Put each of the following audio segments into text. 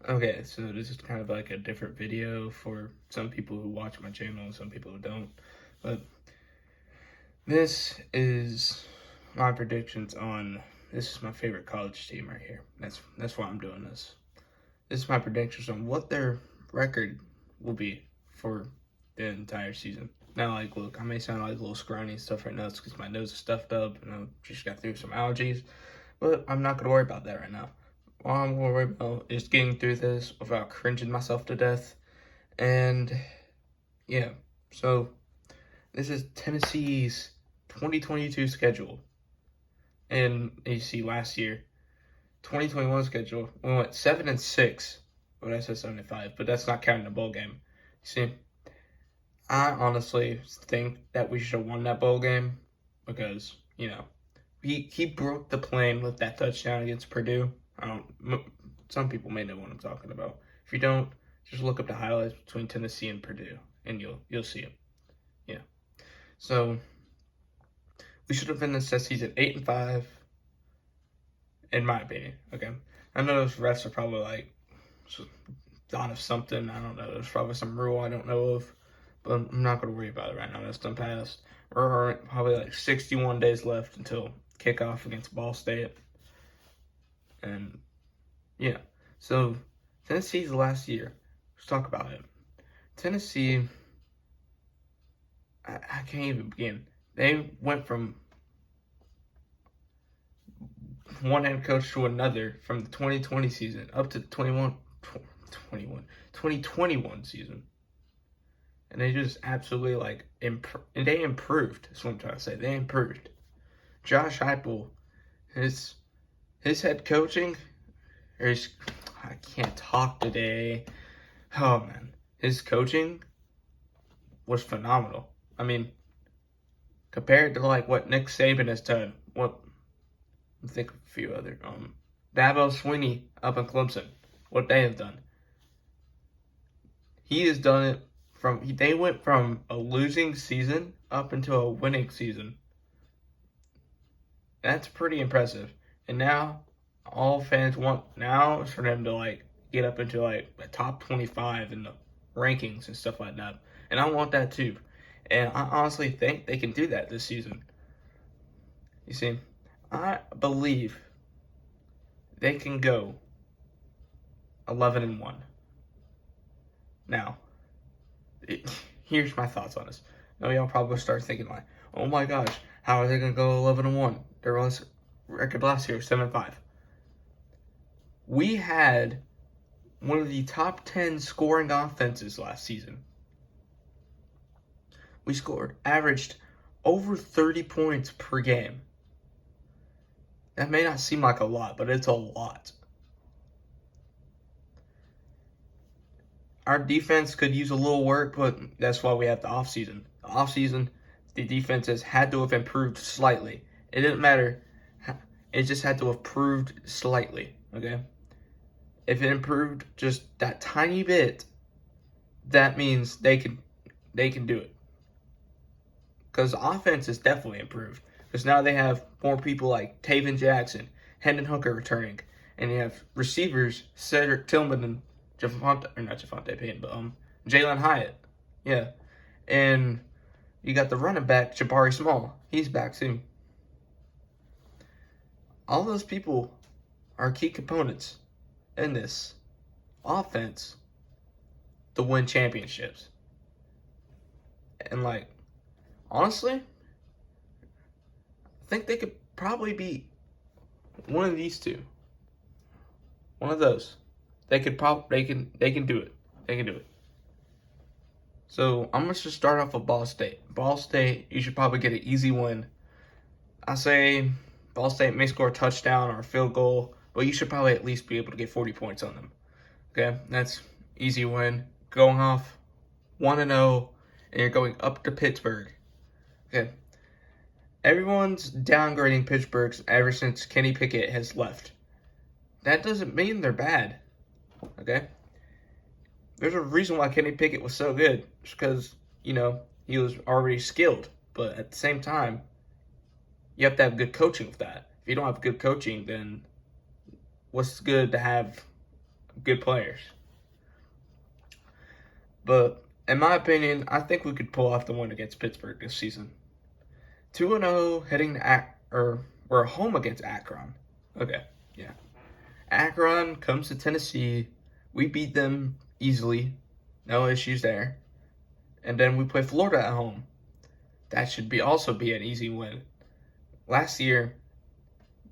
Okay, so this is kind of like a different video for some people who watch my channel and some people who don't. But this is my predictions on this is my favorite college team right here. That's why I'm doing this. This is my predictions on what their record will be for the entire season. Now, like, look, I may sound like a little scrawny and stuff right now. It's because my nose is stuffed up and I just got through some allergies. But I'm not going to worry about that right now. All I'm going to worry about is getting through this without cringing myself to death. And, yeah. So, this is Tennessee's 2022 schedule. And you see last year, 2021 schedule, we went 7-6. But I said 7-5, but that's not counting the bowl game. You see, I honestly think that we should have won that bowl game because, he broke the plane with that touchdown against Purdue. Some people may know what I'm talking about. If you don't, just look up the highlights between Tennessee and Purdue, and you'll see it. Yeah. So we should have finished that season 8-5, in my opinion. Okay. I know those refs are probably like thought of something. I don't know. There's probably some rule I don't know of, but I'm not going to worry about it right now. That's done past. We're probably like 61 days left until kickoff against Ball State. And yeah, so Tennessee's last year. Let's talk about it. Tennessee, I can't even begin. They went from one head coach to another from the 2020 season up to the 2021 season. And they just absolutely they improved. That's what I'm trying to say. They improved. Josh Heupel, his head coaching, I can't talk today. Oh man, his coaching was phenomenal. I mean, compared to what Nick Saban has done, I think of a few other Dabo Swinney up in Clemson, what they have done. He has done it they went from a losing season up into a winning season. That's pretty impressive. And now all fans want now is for them to get up into a top 25 in the rankings and stuff like that. And I want that too. And I honestly think they can do that this season. You see, I believe they can go 11-1. Now, here's my thoughts on this. Now y'all probably start thinking oh my gosh, how are they gonna go 11-1? Their record last year was 7-5. We had one of the top 10 scoring offenses last season. We averaged over 30 points per game. That may not seem like a lot, but it's a lot. Our defense could use a little work, but that's why we have the offseason. The offseason, the defenses had to have improved slightly. It didn't matter. It just had to have improved slightly, okay? If it improved just that tiny bit, that means they can do it. Because the offense is definitely improved. Because now they have more people like Taven Jackson, Hendon Hooker returning, and you have receivers Cedric Tillman and Jalen Hyatt. Yeah. And you got the running back, Jabari Small. He's back soon. All those people are key components in this offense to win championships. And honestly, I think they could probably beat one of these two. One of those. They can do it. They can do it. So I'm gonna just start off with Ball State. Ball State, you should probably get an easy win. I say Ball State may score a touchdown or a field goal, but you should probably at least be able to get 40 points on them. Okay, that's easy win. Going off 1-0, and you're going up to Pittsburgh. Okay, everyone's downgrading Pittsburgh ever since Kenny Pickett has left. That doesn't mean they're bad. Okay? There's a reason why Kenny Pickett was so good. It's because, he was already skilled. But at the same time, you have to have good coaching with that. If you don't have good coaching, then what's good to have good players. But in my opinion, I think we could pull off the win against Pittsburgh this season. 2-0 heading to we're home against Akron. Okay, yeah. Akron comes to Tennessee. We beat them easily. No issues there. And then we play Florida at home. That should also be an easy win. Last year,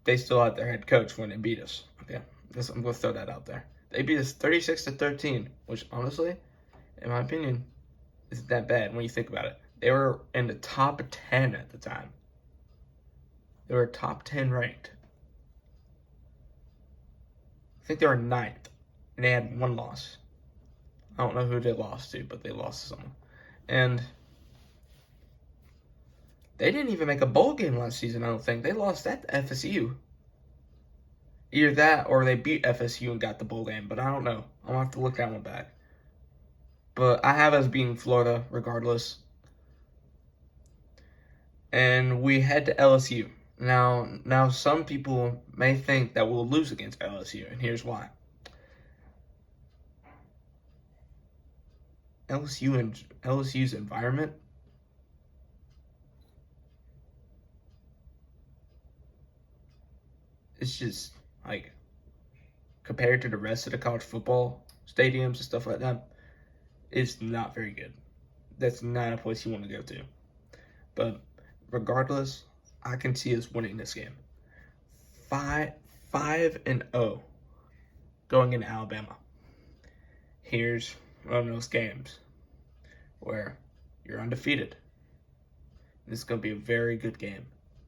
they still had their head coach when they beat us. Okay, I'm going to throw that out there. They beat us 36-13, which honestly, in my opinion, isn't that bad when you think about it. They were in the top 10 at the time. They were top 10 ranked. I think they were 9th, and they had one loss. I don't know who they lost to, but they lost to someone. And they didn't even make a bowl game last season, I don't think. They lost that to FSU. Either that or they beat FSU and got the bowl game, but I don't know. I'm going to have to look that one back. But I have us beating Florida regardless. And we head to LSU. Now some people may think that we'll lose against LSU, and here's why. LSU's environment is just like compared to the rest of the college football stadiums and stuff like that, it's not very good. That's not a place you want to go to. But regardless, I can see us winning this game. 5-0 going into Alabama. Here's one of those games where you're undefeated. This is going to be a very good game.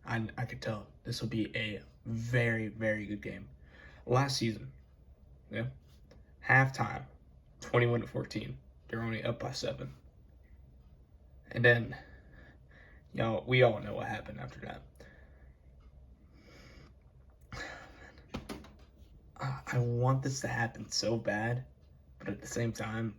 I could tell this will be a very, very good game. Last season, yeah, halftime, 21-14. They're only up by 7. And then, we all know what happened after that. I want this to happen so bad, but at the same time,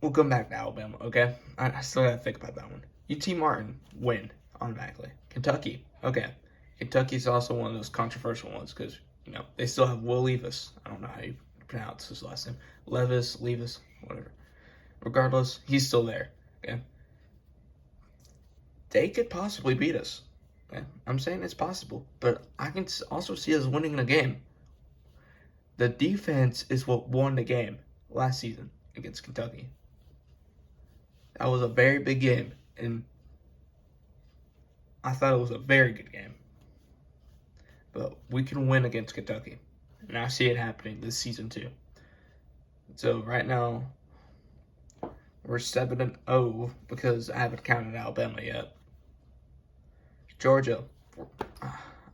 we'll come back to Alabama, okay? I still gotta think about that one. UT Martin, win automatically. Kentucky, okay. Kentucky's also one of those controversial ones because, they still have Will Levis. I don't know how you pronounce his last name. Levis, whatever. Regardless, he's still there, okay? They could possibly beat us. Okay? I'm saying it's possible, but I can also see us winning the game. The defense is what won the game last season against Kentucky. That was a very big game, and I thought it was a very good game. But we can win against Kentucky, and I see it happening this season too. So right now, we're 7-0 because I haven't counted Alabama yet. Georgia,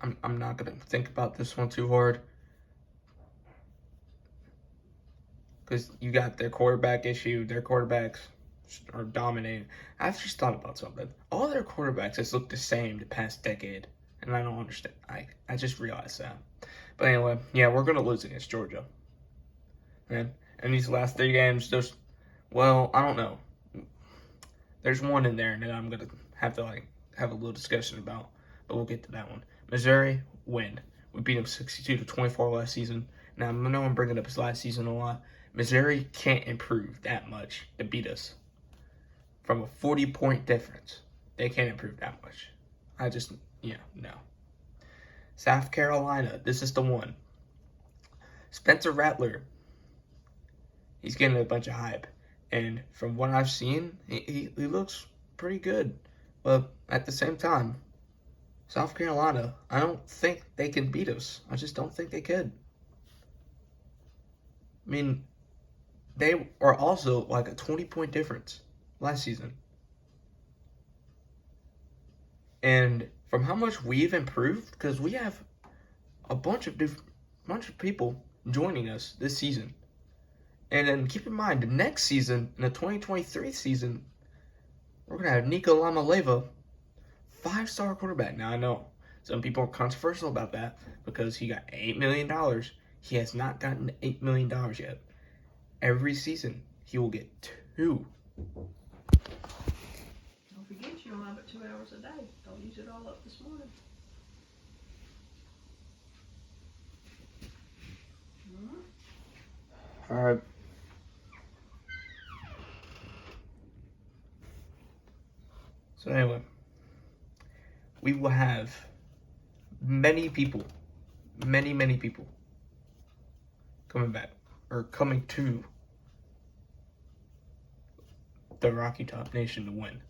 I'm not going to think about this one too hard because you got their quarterback issue. Their quarterbacks are dominating. I've just thought about something. All their quarterbacks just look the same the past decade, and I don't understand. I just realized that. But anyway, yeah, we're going to lose against Georgia. And these last 3 games, I don't know. There's one in there that I'm going to have to have a little discussion about, but we'll get to that one. Missouri, win. We beat them 62-24 last season. Now, I know I'm bringing up his last season a lot. Missouri can't improve that much to beat us. From a 40-point difference, they can't improve that much. No. South Carolina, this is the one. Spencer Rattler, he's getting a bunch of hype. And from what I've seen, he looks pretty good. But at the same time, South Carolina, I don't think they can beat us. I just don't think they could. I mean, they are also like a 20-point difference last season. And from how much we've improved, because we have a bunch of people joining us this season. And then keep in mind, the next season, in the 2023 season, we're going to have Nico Lamaleva, 5-star quarterback. Now, I know some people are controversial about that because he got $8 million. He has not gotten $8 million yet. Every season, he will get 2. Don't forget you only have it 2 hours a day. Don't use it all up this morning. Alright. So anyway, we will have many people, many people coming back, or coming to the Rocky Top Nation to win.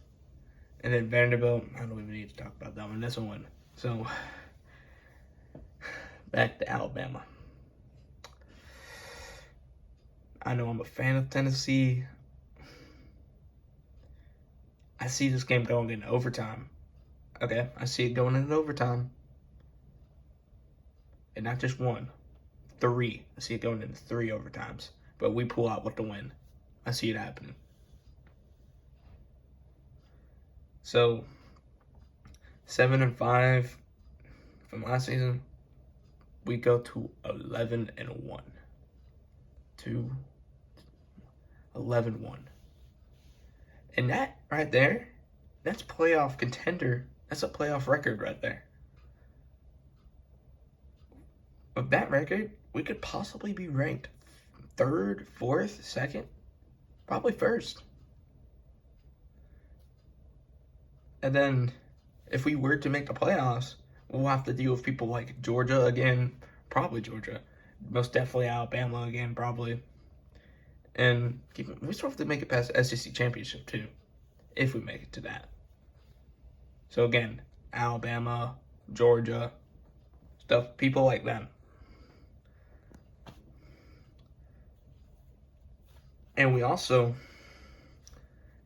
And then Vanderbilt, I don't even need to talk about that one. That's a win. So, back to Alabama. I know I'm a fan of Tennessee. I see this game going in overtime. Okay, I see it going in overtime. And not just 1, 3. I see it going into 3 overtimes. But we pull out with the win. I see it happening. So, 7-5 from last season, we go to 11-1. To 11-1. And that right there, that's playoff contender. That's a playoff record right there. With that record, we could possibly be ranked 3rd, 4th, 2nd, probably 1st. And then, if we were to make the playoffs, we'll have to deal with people like Georgia again, probably Georgia, most definitely Alabama again, probably. And we still have to make it past the SEC championship too, if we make it to that. So again, Alabama, Georgia, stuff, people like them. And we also,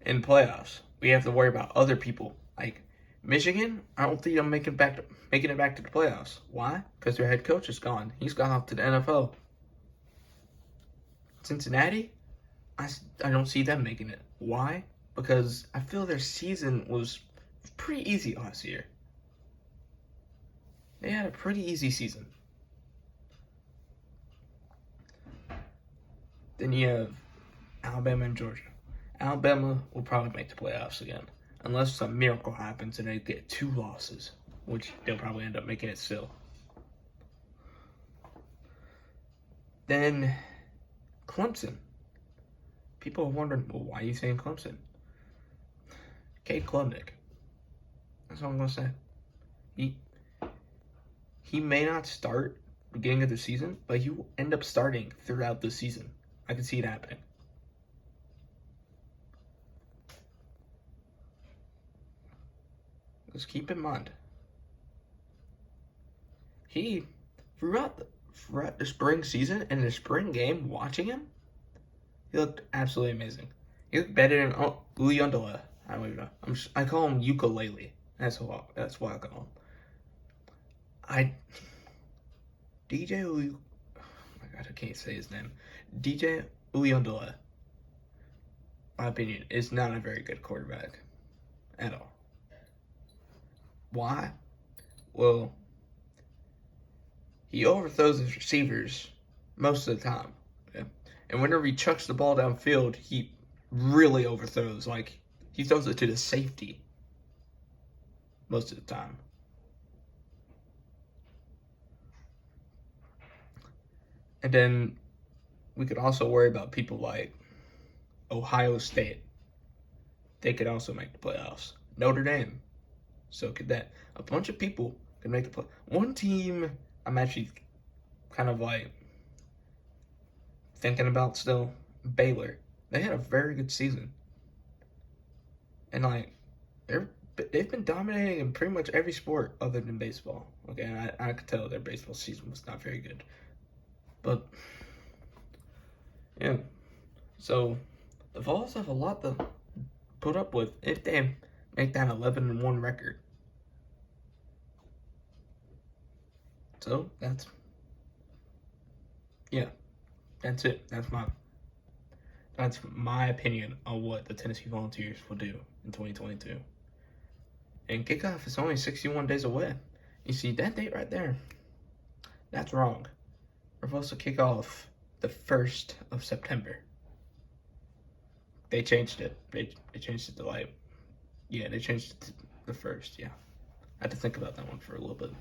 in playoffs, we have to worry about other people. Like Michigan, I don't think I'm making it back to the playoffs. Why? Because their head coach is gone. He's gone off to the NFL. Cincinnati, I don't see them making it. Why? Because I feel their season was pretty easy last year. They had a pretty easy season. Then you have Alabama and Georgia. Alabama will probably make the playoffs again. Unless some miracle happens and they get 2 losses, which they'll probably end up making it still. Then Clemson. People are wondering, well, why are you saying Clemson? Cade Klubnik. That's all I'm going to say. He may not start beginning of the season, but he will end up starting throughout the season. I can see it happening. Just keep in mind, he throughout the spring season and the spring game, watching him, he looked absolutely amazing. He looked better than Uyundala. I don't even know. I call him ukulele. That's what I call him. DJ oh my god, I can't say his name. DJ Uyundala, my opinion, is not a very good quarterback at all. Why? Well, he overthrows his receivers most of the time. Okay? And whenever he chucks the ball downfield, he really overthrows. Like, he throws it to the safety most of the time. And then we could also worry about people like Ohio State. They could also make the playoffs. Notre Dame. So could that. A bunch of people can make the play. One team I'm actually kind of like thinking about still, Baylor. They had a very good season. And like they've been dominating in pretty much every sport other than baseball. Okay, and I could tell their baseball season was not very good. But yeah. So the Vols have a lot to put up with if they make that 11-1 record. So that's it. That's my opinion on what the Tennessee Volunteers will do in 2022. And kickoff is only 61 days away. You see that date right there? That's wrong. We're supposed to kick off the 1st of September. They changed it. They changed it to they changed it to the 1st, yeah. I had to think about that one for a little bit.